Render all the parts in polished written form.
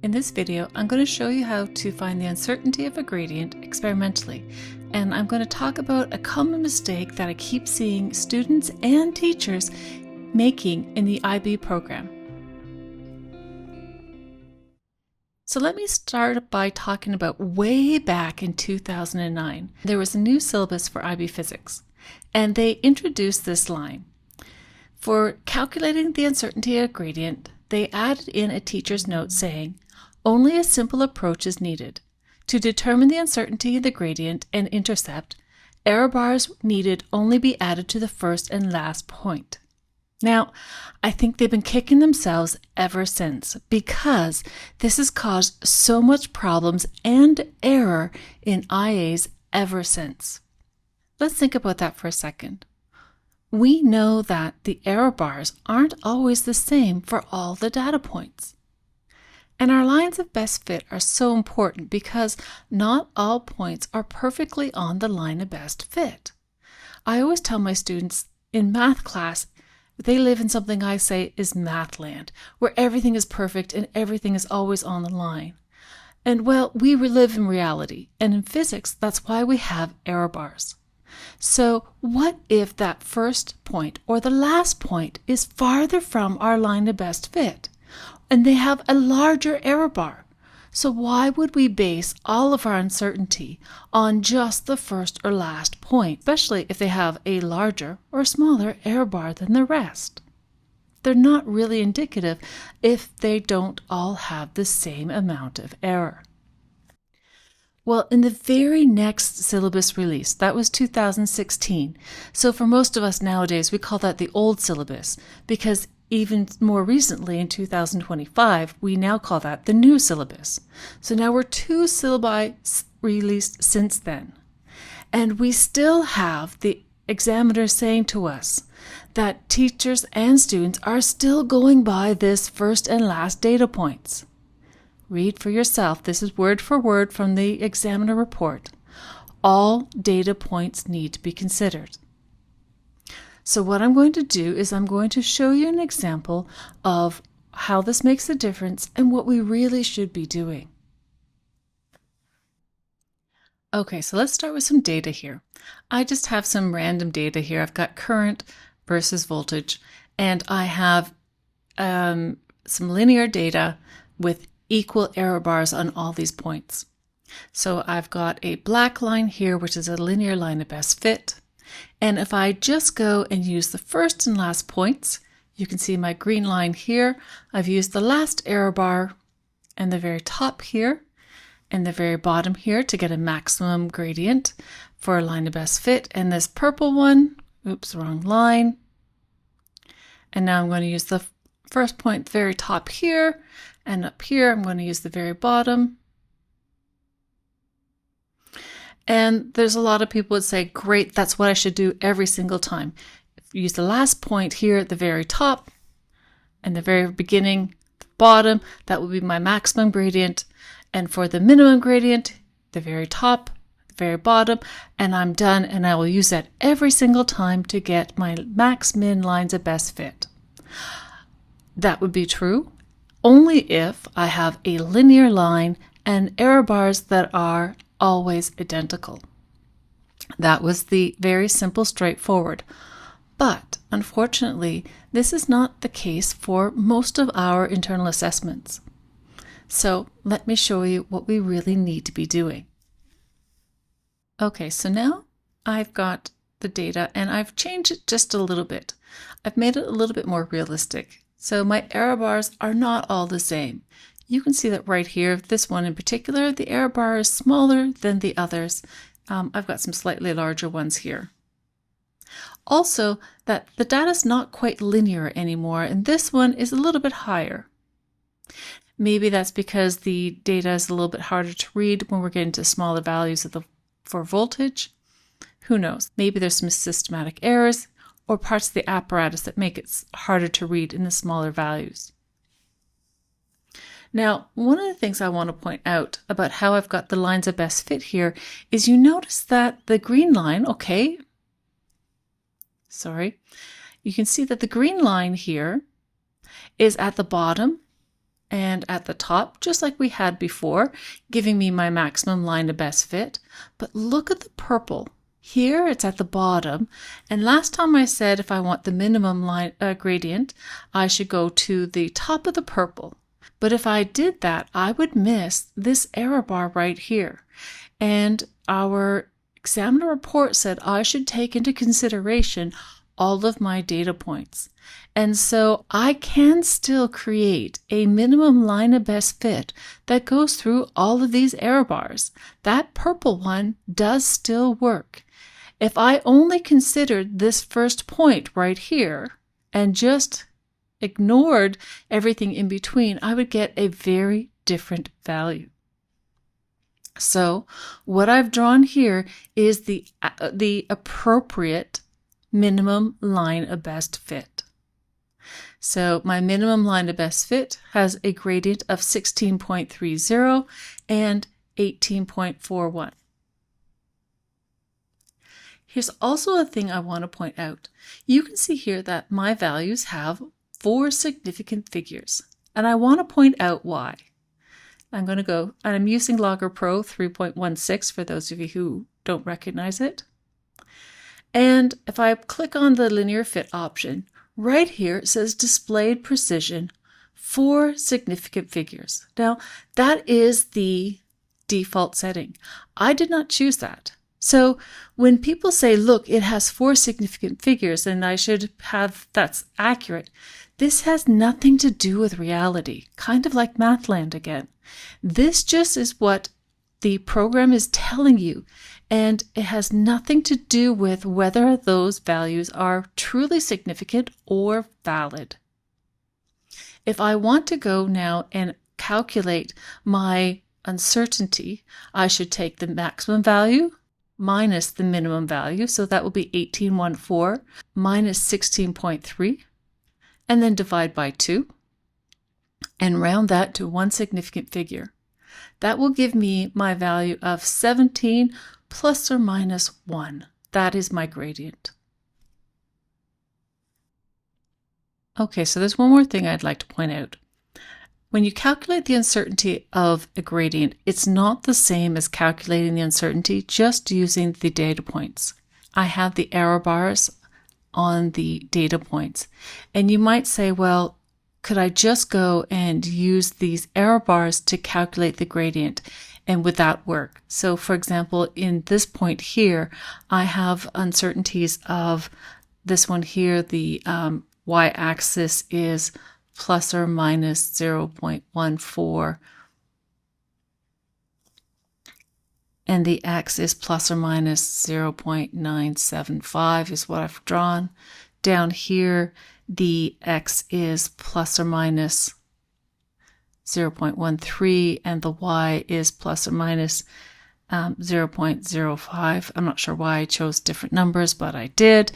In this video, I'm going to show you how to find the uncertainty of a gradient experimentally, and I'm going to talk about a common mistake that I keep seeing students and teachers making in the IB program. So let me start by talking about way back in 2009. There was a new syllabus for IB physics, and they introduced this line. For calculating the uncertainty of a gradient, they added in a teacher's note saying, only a simple approach is needed. To determine the uncertainty of the gradient and intercept, error bars needed only be added to the first and last point. Now, I think they've been kicking themselves ever since because this has caused so much problems and error in IAs ever since. Let's think about that for a second. We know that the error bars aren't always the same for all the data points. And our lines of best fit are so important because not all points are perfectly on the line of best fit. I always tell my students in math class, they live in something I say is math land, where everything is perfect and everything is always on the line. And well, we live in reality, and in physics, that's why we have error bars. So what if that first point or the last point is farther from our line of best fit, and they have a larger error bar? So why would we base all of our uncertainty on just the first or last point, especially if they have a larger or smaller error bar than the rest? They're not really indicative if they don't all have the same amount of error. Well, in the very next syllabus release, that was 2016. So for most of us nowadays, we call that the old syllabus because even more recently, in 2025, we now call that the new syllabus. So now we're 2 syllabi released since then. And we still have the examiner saying to us that teachers and students are still going by this first and last data points. Read for yourself. This is word for word from the examiner report. All data points need to be considered. So what I'm going to do is I'm going to show you an example of how this makes a difference and what we really should be doing. Okay, so let's start with some data here. I just have some random data here. I've got current versus voltage, and I have some linear data with equal error bars on all these points. So I've got a black line here, which is a linear line of best fit. And if I just go and use the first and last points, you can see my green line here. I've used the last error bar and the very top here and the very bottom here to get a maximum gradient for a line of best fit. And this purple one, oops, wrong line. And now I'm going to use the first point very top here, and up here I'm going to use the very bottom. And there's a lot of people that say, great, that's what I should do every single time. Use the last point here at the very top and the very beginning, the bottom, that will be my maximum gradient. And for the minimum gradient, the very top, the very bottom, and I'm done. And I will use that every single time to get my max min lines of best fit. That would be true only if I have a linear line and error bars that are always identical. That was the very simple, straightforward. But unfortunately, this is not the case for most of our internal assessments. So let me show you what we really need to be doing. Okay, so now I've got the data and I've changed it just a little bit. I've made it a little bit more realistic. So my error bars are not all the same. You can see that right here, this one in particular, the error bar is smaller than the others. I've got some slightly larger ones here. Also, that the data is not quite linear anymore, and this one is a little bit higher. Maybe that's because the data is a little bit harder to read when we're getting to smaller values for voltage. Who knows? Maybe there's some systematic errors or parts of the apparatus that make it harder to read in the smaller values. Now, one of the things I want to point out about how I've got the lines of best fit here is you notice that the green line, you can see that the green line here is at the bottom and at the top, just like we had before, giving me my maximum line of best fit. But look at the purple. Here it's at the bottom, and last time I said if I want the minimum line gradient, I should go to the top of the purple. But if I did that, I would miss this error bar right here. And our examiner report said I should take into consideration all of my data points. And so I can still create a minimum line of best fit that goes through all of these error bars. That purple one does still work. If I only considered this first point right here and just ignored everything in between, I would get a very different value. So what I've drawn here is the appropriate minimum line of best fit. So my minimum line of best fit has a gradient of 16.30 and 18.41. Here's also a thing I want to point out. You can see here that my values have 4 significant figures, and I want to point out why. I'm going to go, and I'm using Logger Pro 3.16 for those of you who don't recognize it. And if I click on the linear fit option, right here it says displayed precision, 4 significant figures. Now, that is the default setting. I did not choose that. So when people say, look, it has 4 significant figures and I should have, that's accurate, this has nothing to do with reality, kind of like Mathland again. This just is what the program is telling you, and it has nothing to do with whether those values are truly significant or valid. If I want to go now and calculate my uncertainty, I should take the maximum value minus the minimum value, so that will be 18.14 minus 16.3, and then divide by 2, and round that to 1 significant figure. That will give me my value of 17 plus or minus 1. That is my gradient. Okay, so there's one more thing I'd like to point out. When you calculate the uncertainty of a gradient, it's not the same as calculating the uncertainty just using the data points. I have the error bars on the data points. And you might say, well, could I just go and use these error bars to calculate the gradient? And would that work? So for example, in this point here, I have uncertainties of this one here. The y-axis is plus or minus 0.14. And the x is plus or minus 0.975 is what I've drawn. Down here, the x is plus or minus 0.13, and the y is plus or minus 0.05. I'm not sure why I chose different numbers, but I did.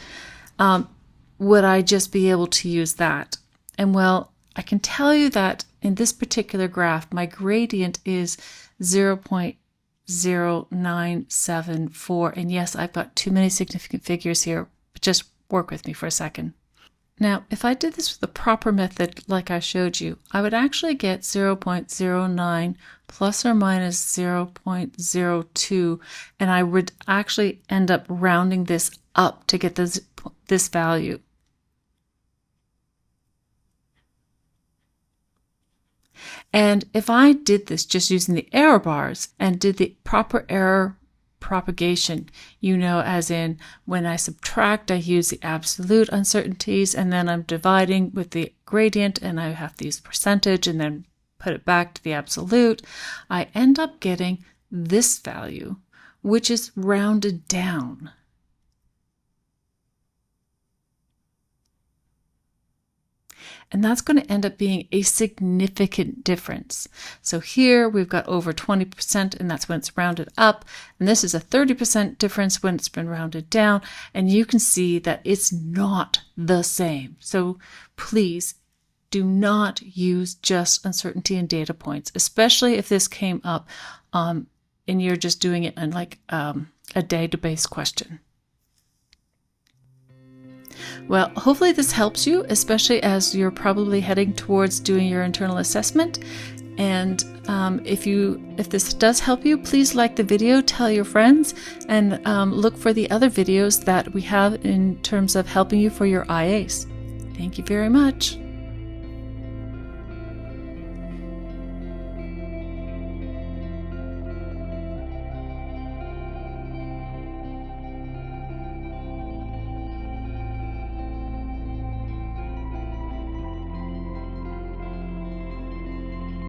Would I just be able to use that? And well, I can tell you that in this particular graph, my gradient is 0.0974. And yes, I've got too many significant figures here, but just work with me for a second. Now, if I did this with the proper method like I showed you, I would actually get 0.09 plus or minus 0.02, and I would actually end up rounding this up to get this value. And if I did this just using the error bars and did the proper error propagation, you know, as in when I subtract, I use the absolute uncertainties, and then I'm dividing with the gradient, and I have these percentage and then put it back to the absolute, I end up getting this value, which is rounded down. And that's going to end up being a significant difference. So here we've got over 20%, and that's when it's rounded up. And this is a 30% difference when it's been rounded down. And you can see that it's not the same. So please do not use just uncertainty and data points, especially if this came up and you're just doing it in like a database question. Well, hopefully this helps you, especially as you're probably heading towards doing your internal assessment. And if this does help you, please like the video, tell your friends, and look for the other videos that we have in terms of helping you for your IAs. Thank you very much.